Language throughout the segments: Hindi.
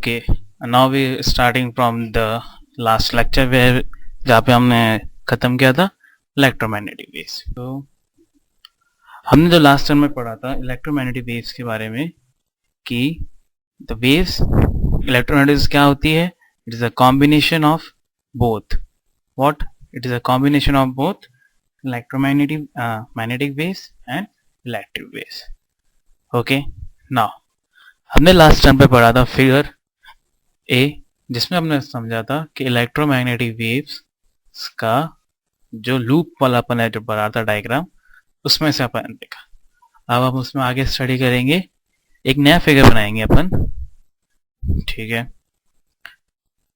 Okay, now we starting from the last lecture where, जहाँ पे हमने खत्म किया था इलेक्ट्रोमैग्नेटिक वेव्स। तो हमने जो लास्ट टर्म में पढ़ा था इलेक्ट्रोमैग्नेटिक वेव्स के बारे में कि द वेव्स इलेक्ट्रोमैग्नेटिक्स क्या होती है, it is a combination of both. What? It is a combination of both electromagnetic magnetic waves and electric waves. Okay, now हमने लास्ट टर्म पे पढ़ा था फिगर ए, जिसमें हमने समझा था कि इलेक्ट्रोमैग्नेटिक वेव्स का जो लूप वाला अपन है जो बना था डायग्राम, उसमें से अपन देखा। अब हम उसमें आगे स्टडी करेंगे, एक नया फिगर बनाएंगे अपन, ठीक है।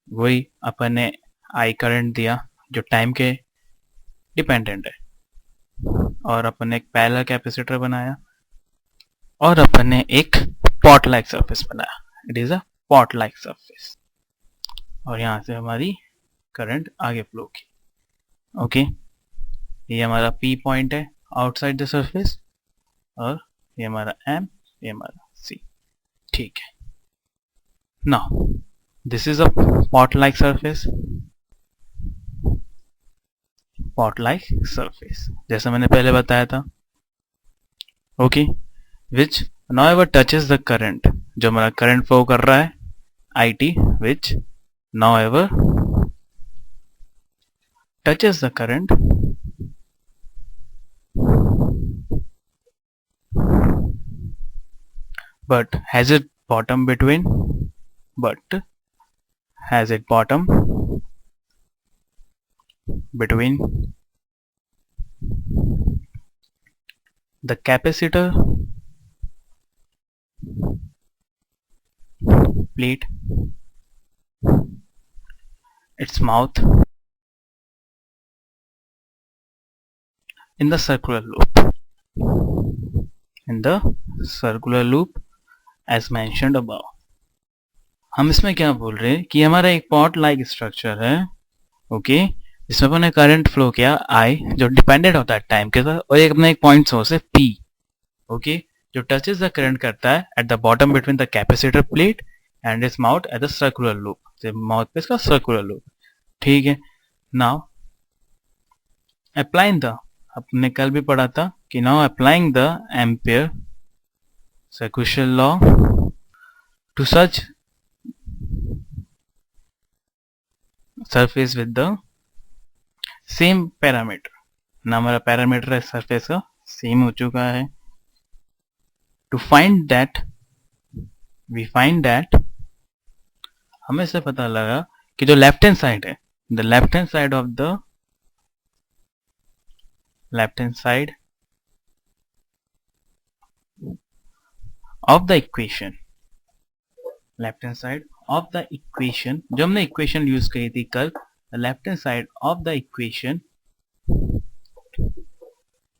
वही अपन ने आई करंट दिया जो टाइम के डिपेंडेंट है, और अपन ने एक पैरेलल कैपेसिटर बनाया, और अपन ने एक पॉट लाइक सरफेस बनाया। It is a pot like surface, और यहाँ से हमारी करंट आगे फ्लो की। ओके, ये हमारा P पॉइंट है आउटसाइड द सरफेस, और ये हमारा M, ये हमारा C, ठीक है। Now this is a pot like surface, pot like surface जैसा मैंने पहले बताया था। Okay, which now ever touches the current, जो हमारा करंट फ्लो कर रहा है IT, which now ever touches the current but has it bottom between, but has it bottom between the capacitor plate, its mouth, in the circular loop, in the circular loop as mentioned above। हम इसमें क्या बोल रहे हैं कि हमारा एक पॉट लाइक स्ट्रक्चर है, ओके, जिसमें अपने करंट फ्लो किया I, जो डिपेंडेंट होता है टाइम के साथ, और एक अपना एक पॉइंट सोर्स है P, ओके, जो टचेस द करंट करता है at the bottom between the capacitor plate and its mouth at the circular loop, mouth पे इसका सर्कुलर लूप, ठीक है। नाउ अप्लाइंग द, अपने कल भी पढ़ा था कि now applying the ampere circular law to such surface with the same parameter, ना हमारा पैरामीटर है सरफेस का सेम हो चुका है। To find that, we find that, हमें से पता लगा कि जो लेफ्ट हैंड साइड है, the left hand side of the left hand side of the equation, left hand side of the equation, जो हमने इक्वेशन यूज करी थी कल, left hand side of the equation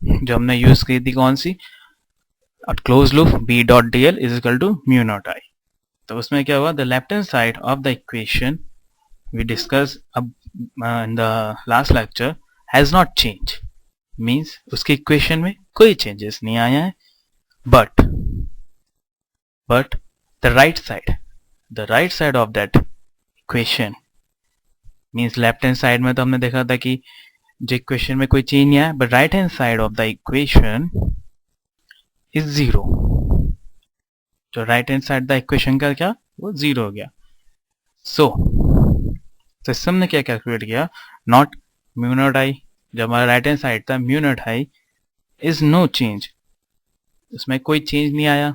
जो हमने यूज करी थी कौन सी, close loop B dot dl is equal to mu not I। तो उसमें क्या हुआ, the left hand side of the equation we discuss अब in the last lecture has not change, means उसके इक्वेशन में कोई चेंजेस नहीं आया है, but the right side of that equation, means left hand side में तो हमने देखा था कि जो इक्वेशन में कोई चेंज नहीं आया, but right hand side of the equation is zero. जो right hand side the equation का क्या, वो जीरो हो गया। सो सिस्टम ने क्या कैलकुलेट किया, नॉट म्यू नॉट I, जो हमारा राइट हैंड साइड था mu not I is no change, उसमें कोई चेंज नहीं आया।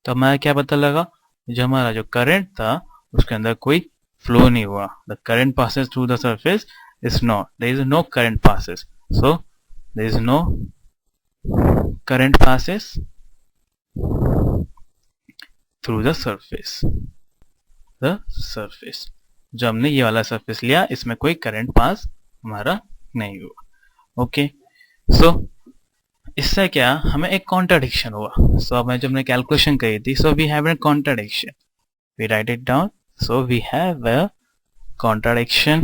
तो हमारा क्या पता लगा, जो हमारा जो करंट था उसके अंदर कोई फ्लो नहीं हुआ, the current passes through the surface is not, there is no current passes, so there is no current passes through the surface, जो हमने ये वाला सरफेस लिया इसमें कोई करंट पास हमारा नहीं हुआ। ओके, सो इससे क्या हमें एक कॉन्ट्राडिक्शन हुआ। सो हमें जब हमने कैलकुलेशन करी थी, so we have a contradiction, we write it down, so we have a contradiction,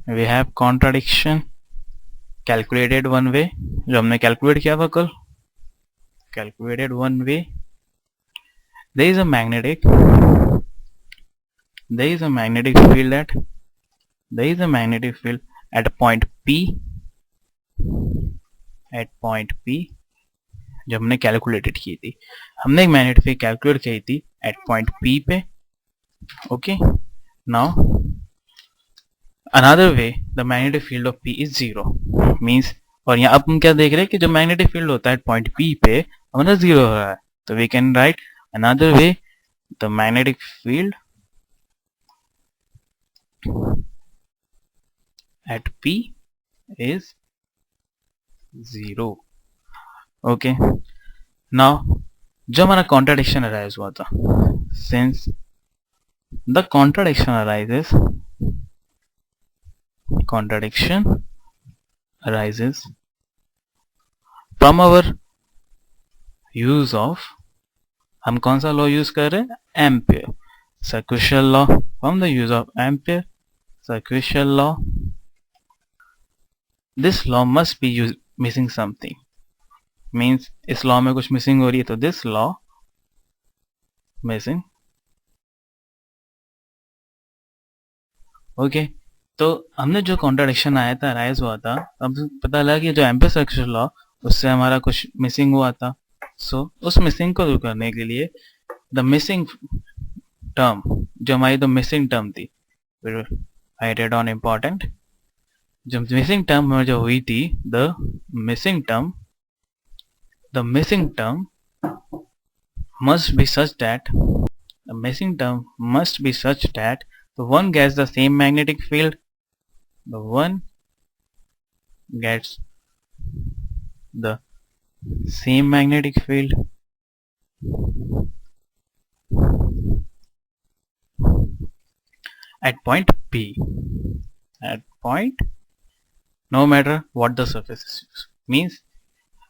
we have contradiction calculated one way, जो हमने कैलकुलेट किया था कल, calculated one way there is a magnetic field at a point P, जो हमने कैलकुलेटेड की थी, हमने एक मैग्नेटिक फील्ड कैलकुलेट की थी एट पॉइंट P पे. Okay, now another way the magnetic field of P is 0 means, और यहाँ अब हम क्या देख रहे हैं कि जो मैग्नेटिक फील्ड होता है पॉइंट P पे हमारा 0 हो रहा है, तो we can write another way the magnetic field at P is 0. Okay, now जो हमारा कॉन्ट्राडिक्शन अराइज हुआ था, since the contradiction arises from our use of, हम कौन सा लॉ यूज कर रहे हैं, ampere circuital law. From the use of ampere circuital law, this law must be missing something, means इस लॉ में कुछ मिसिंग हो रही है, तो दिस लॉ मिसिंग. ओके, तो हमने जो कॉन्ट्राडिक्शन आया था, राइज हुआ था, अब पता लगा कि जो एम्पियर सर्क्यूशियल लॉ उससे हमारा कुछ मिसिंग हुआ था. सो उस मिसिंग को दूर करने के लिए द मिसिंग टर्म, जो हमारी तो मिसिंग टर्म थी, आई रेड ऑन इम्पॉर्टेंट, जो मिसिंग टर्म में जो हुई थी, the missing term must be such that the one gets the same magnetic field, at point P, no matter what the surface is used. Means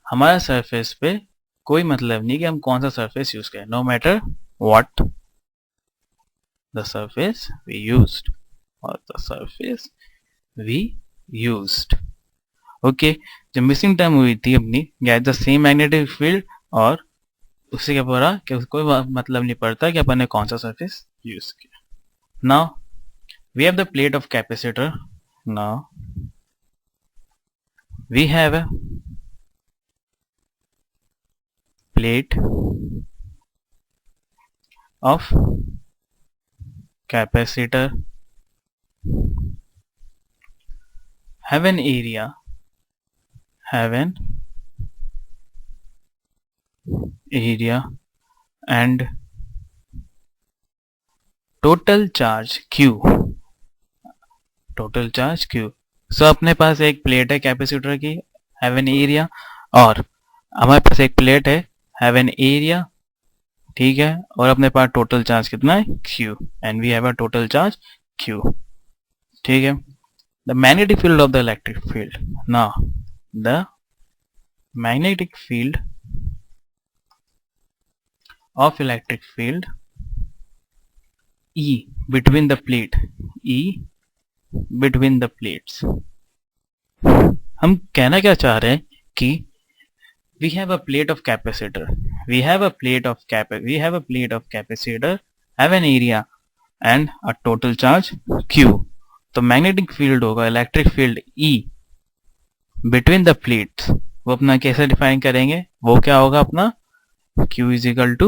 हमारा सरफेस पे कोई मतलब नहीं कि हम कौन सा सरफेस यूज करें, no matter what the surface we used. Okay, जो मिसिंग टर्म हुई थी अपनी, get the same magnetic field, और उससे क्या बोला कि कोई मतलब नहीं पड़ता कि अपन ने कौन सा सरफेस यूज किया. Now we have the plate of capacitor. Now we have a plate of capacitor have an area and total charge Q. सो अपने पास एक प्लेट है कैपेसिटर की, हैव एन एरिया, और हमारे पास एक प्लेट है हैव एन एरिया, ठीक है, और अपने पास टोटल चार्ज कितना है, Q, and we have a total charge Q. ठीक है, the magnetic field of the electric field. Now the magnetic field of electric field E between the plates. हम कहना क्या चाह रहे हैं कि we have a plate of capacitor, have an area and a total charge Q. तो मैग्नेटिक फील्ड होगा, electric field E between the plates, वो अपना कैसे डिफाइन करेंगे, वो क्या होगा अपना, Q is equal to,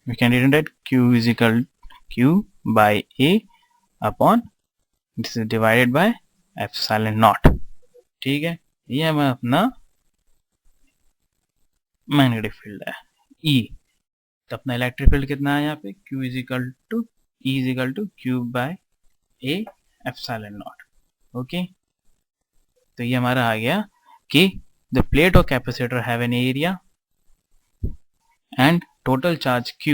we can write that Q is equal Q by A upon, this is divided by epsilon naught. ठीक है, ये हमारा अपना मैग्नेटिक फील्ड है E. तो अपना इलेक्ट्रिक फील्ड कितना है यहाँ पे, Q is equal to E is equal to Q by A epsilon naught. Okay, तो ये हमारा आ गया कि the plate of capacitor have an area and total charge Q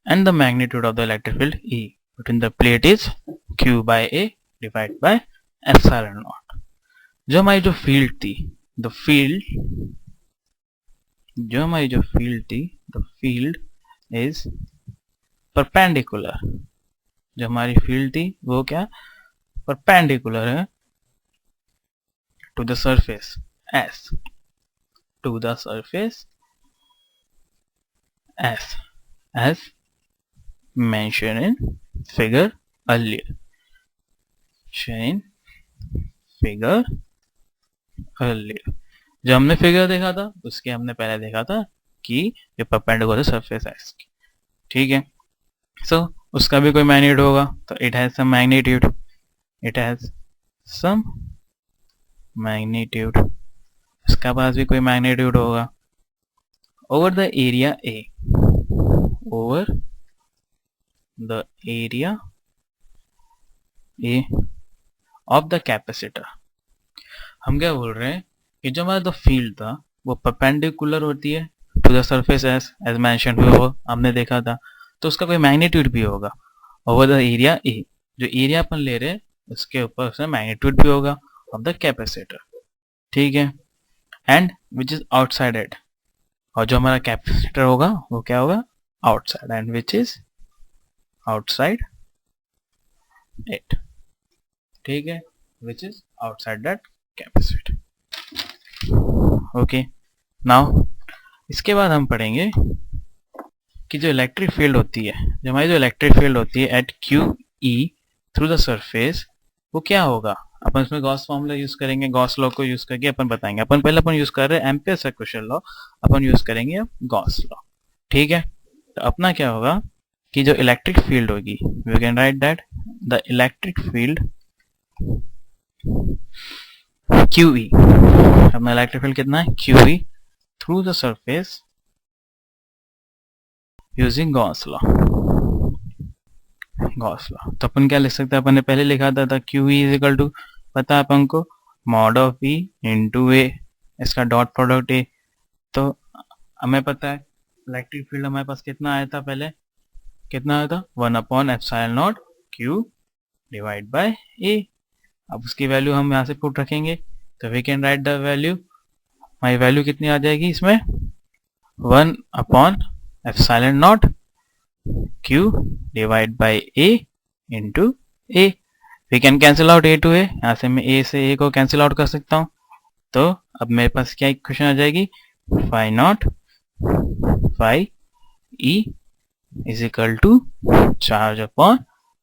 and the magnitude of the electric field E between the plate is Q by A divided by epsilon naught. जो हमारी जो फील्ड थी, द फील्ड इज परपेंडिकुलर. जो हमारी फील्ड थी वो क्या, परपेंडिकुलर है to the surface S. to the surface as mentioned in figure earlier. जो हमने फिगर देखा था उसके हमने पहले देखा था कि ये परपेंडिकुलर सरफेस है इसकी, ठीक है। सो उसका भी कोई मैग्नीट्यूड होगा, तो इट हैज सम मैग्नीट्यूड, इसका पास भी कोई मैग्नीट्यूड होगा over the area A of the capacitor. हम क्या बोल रहे हैं कि जो हमारा द फील्ड था वो परपेंडिकुलर होती है to the surface as mentioned, वो हमने देखा था, तो उसका कोई मैग्नीट्यूड भी होगा ओवर द एरिया ए। जो एरिया अपन ले रहे हैं उसके ऊपर उसका मैग्नीट्यूड भी होगा ऑफ द कैपेसिटर, ठीक है। And which is outside it, और जो हमारा कैपेसिटर होगा वो क्या होगा, outside, and which is outside it, ठीक है, which is outside that capacitor. Okay, now इसके बाद हम पढ़ेंगे कि जो इलेक्ट्रिक फील्ड होती है, जो हमारी जो इलेक्ट्रिक फील्ड होती है at Q E through the surface, वो क्या होगा। अपन इसमें गॉस फॉर्मूला यूज करेंगे, गॉस लॉ को यूज करके अपन बताएंगे। अपन यूज कर रहे हैं एम्पियर सर्कुलर लॉ, अपन यूज करेंगे अब गॉस लॉ, ठीक है। तो अपना क्या होगा कि जो इलेक्ट्रिक फील्ड होगी, we can write that the electric field QE, अपना इलेक्ट्रिक फील्ड कितना है QE through the surface using Gauss law. तो अपन क्या लिख सकते हैं, अपन ने पहले लिखा था QE इज इक्वल टू, पता है अपन को, मॉड ऑफ E इंटू ए, इसका डॉट प्रोडक्ट ए। तो हमें पता है इलेक्ट्रिक फील्ड हमारे पास कितना आया था, पहले कितना आया था 1/ε0 Q डिवाइड बाय ए। अब उसकी वैल्यू हम यहाँ से पुट रखेंगे, तो we can write the value, हमारी वैल्यू कितनी आ जाएगी इसमें 1/ε0 Q divide by A into A. We can cancel out A to A, यहाँ से मैं ए से ए को कैंसिल आउट कर सकता हूँ। तो अब मेरे पास क्या इक्वेशन आ जाएगी, phi nought phi E is equal to charge upon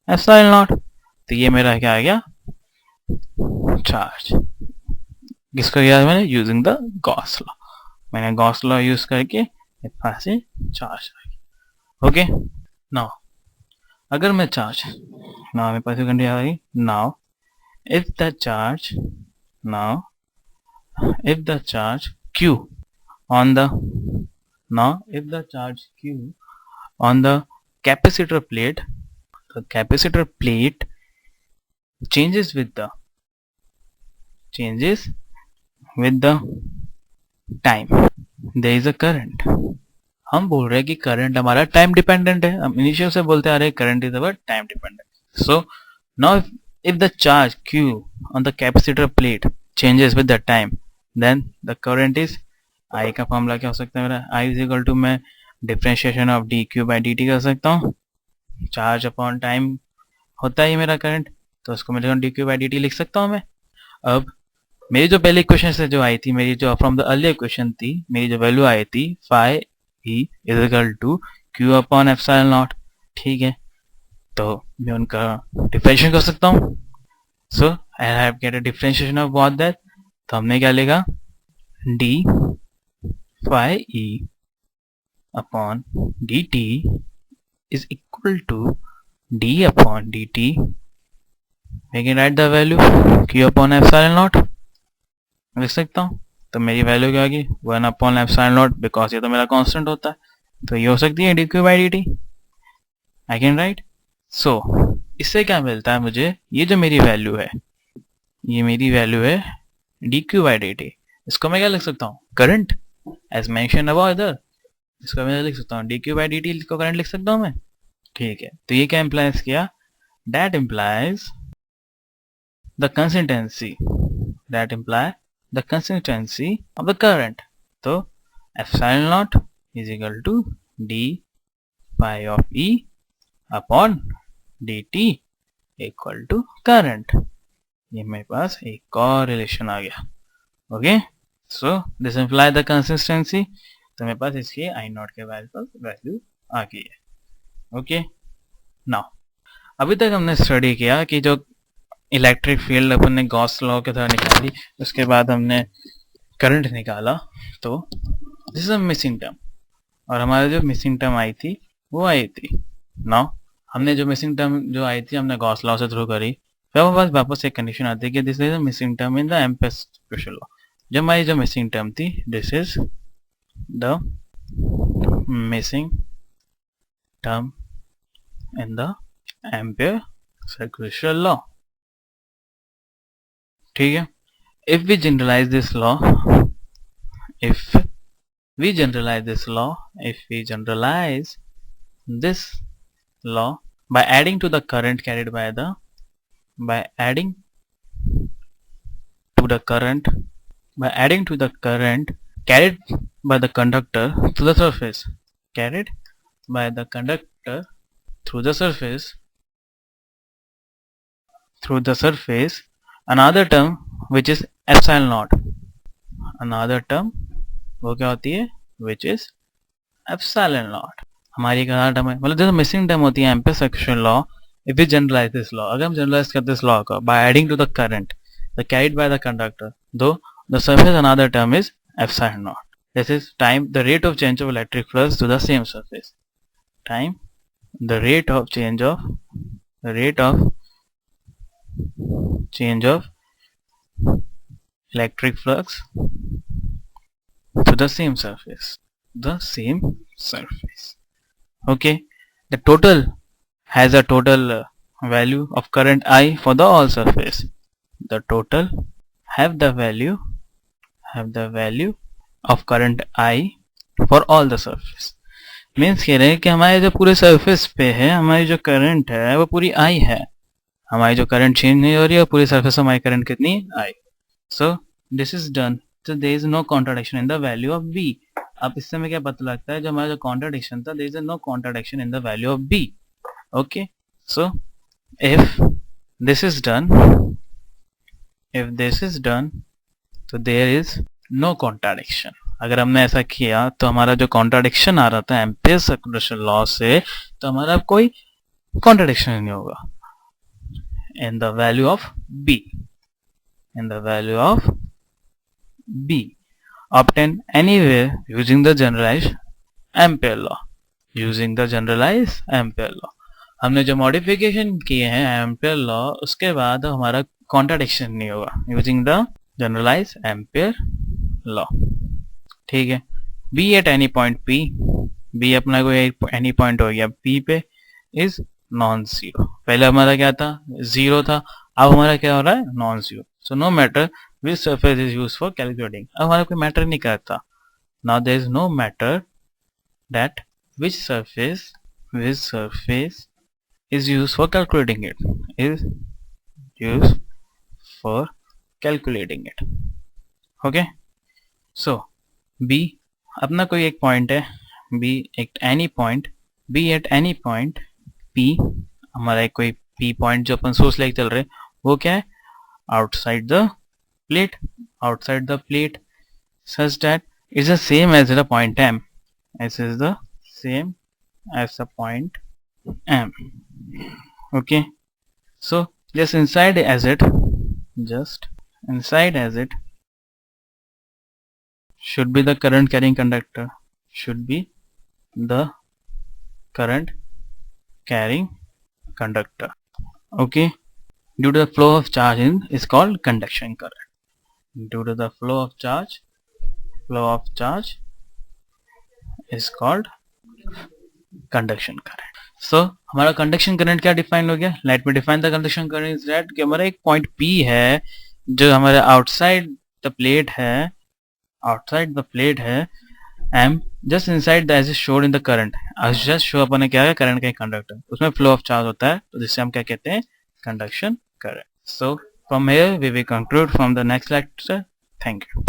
epsilon nought. तो ये मेरा क्या आ गया, चार्ज। किसको किया मैंने, यूजिंग द गॉस लॉ, मैंने गॉस लॉ यूज करके पास से चार्ज आ गया। ओके, नाउ अगर मैं चार्ज, नाउ मेरे पास कंडीशन आ गई, now if the charge Q on the, now if the charge Q on the capacitor plate, the capacitor plate changes with the time, there is a current। हम बोल रहे हैं कि करंट हमारा टाइम डिपेंडेंट है, हम इनिशियल से बोलते आ रहे हैं current is our time dependent. So now if the charge Q on the capacitor plate changes with the time, then the current is, I का फॉर्मूला क्या हो सकता है मेरा, I is equal to, मैं differentiation of dq by dt कर सकता हूँ, चार्ज अपॉन टाइम होता है मेरा करंट, तो उसको मैं dq by dt लिख सकता हूँ मैं। अब मेरी जो पहले इक्वेशन से जो आई थी, मेरी जो फ्रॉम द अर्लियर इक्वेशन थी, मेरी जो वैल्यू आई थी phi E is equal to q upon epsilon naught, ठीक है। तो मैं उनका डिफरेंशिएशन कर सकता हूँ। So I have get a differentiation of both that, तो हमने क्या लिखा, d phi e upon dt is equal to d upon dt, we can write the value q upon epsilon naught लिख सकता हूँ। तो मेरी वैल्यू क्या होगी 1/epsilon, बिकॉज ये तो मेरा कांस्टेंट होता है, तो ये हो सकती है dq by dt, I can write. So इससे क्या मिलता है मुझे, ये जो मेरी वैल्यू है, ये मेरी वैल्यू है dq by dt, इसको मैं क्या लिख सकता हूँ, करंट एज मेंशन अबव इधर, इसको मैं लिख सकता हूँ dq by dt को करंट लिख सकता हूँ मैं, ठीक है। तो ये क्या इंप्लाइज किया, that implies the consistency of the current. तो epsilon naught is equal to d phi of e upon dt equal to current. ये मेरे पास एक और रिलेशन आ गया। Okay, so this imply the consistency, तो मेरे पास इसकी आई नॉट के वैल्यू आ गई है। ओके, नाउ अभी तक हमने स्टडी किया कि जो इलेक्ट्रिक फील्ड अपन ने गॉस लॉ के द्वारा निकाली, उसके बाद हमने करंट निकाला, तो this is a missing term, और हमारे जो मिसिंग टर्म आई थी वो आई थी। नाउ हमने जो मिसिंग टर्म जो आई थी हमने गॉस लॉ से थ्रू करी, फिर हमारे पास वापस एक कंडीशन आती है कि this is a missing term in the Ampere's क्रूशियल लॉ। जब हमारी जो मिसिंग टर्म थी, this is the missing term in the ampere crucial law. ठीक है, if we generalize this law, if we generalize this law, if we generalize this law by adding to the current carried by the, by adding to the current, by adding to the current carried by the conductor to the surface, carried by the conductor through the surface, through the surface, another term which is epsilon naught, another term वो क्या होती है, which is epsilon naught। हमारी एक अनदर टर्म है, मतलब जैसे मिसिंग टर्म होती है एम्पेयर्स क्रूशियल law, if we generalise this law, अगर हम जनरलाइज करते इस लॉ को by adding to the current the carried by the conductor through the surface, another term is epsilon naught, this is time the rate of change of electric flux to the same surface, time the rate of change of, the rate of change of electric flux to the same surface, the same surface। okay, the total has a total value of current I for the all surface, the total have the value of current I for all the surface, means कह रहे हैं कि हमारे जो पूरे सरफेस पे है हमारी जो करंट है वो पूरी आई है, हमारी जो करंट चेंज नहीं हो रही है पूरी सरफेस हमारी करंट कितनी आई। So this is done, so there is no contradiction in the value of B। अब इससे हमें क्या पता लगता है, जो हमारा जो contradiction था, there is no contradiction in the value of B। okay, so if this is done, if this is done, तो there is no contradiction। अगर हमने ऐसा किया तो हमारा जो contradiction आ रहा था एम्पेयर्स क्रूशियल लॉ से, तो हमारा कोई contradiction नहीं होगा in the value of B, in the value of B obtained anywhere using the generalized ampere law, using the generalized ampere law। हमने जो मॉडिफिकेशन किए हैं एम्पेयर लॉ, उसके बाद हमारा कॉन्ट्राडिक्शन नहीं होगा using the generalised ampere law. ठीक है, B at any point P, B अपना कोई एनी पॉइंट हो गया पी पे, इज नॉन जीरो। पहले हमारा क्या था, जीरो था, अब हमारा क्या हो रहा है, non zero. So no matter which surface is used for calculating, अब हमारा कोई मैटर नहीं करता। now there is no matter that which surface is used for calculating it, is used for calculating it। okay, so B अपना कोई एक पॉइंट है, B at any point, B at any point P, हमारा एक कोई P पॉइंट जो अपन सोर्स लेके चल रहे वो क्या है, outside the plate, outside the plate, such that is the same as the point M, as is the same as the point M। okay, so just inside as it, just inside as it should be the current carrying conductor, should be the current carrying conductor। okay, due to the flow of charge in is called conduction current, due to the flow of charge is called conduction current। so हमारा conduction current क्या डिफाइन हो गया, let me define the conduction current is that कि हमारा एक पॉइंट P है जो हमारे outside the plate है, outside the plate है, M just inside the as is showed in the current, as just show अपन ने क्या है, करंट का कंडक्टर, उसमें फ्लो ऑफ चार्ज होता है, तो जिससे हम क्या कहते हैं, conduction current. so from here we will conclude from the next lecture। thank you।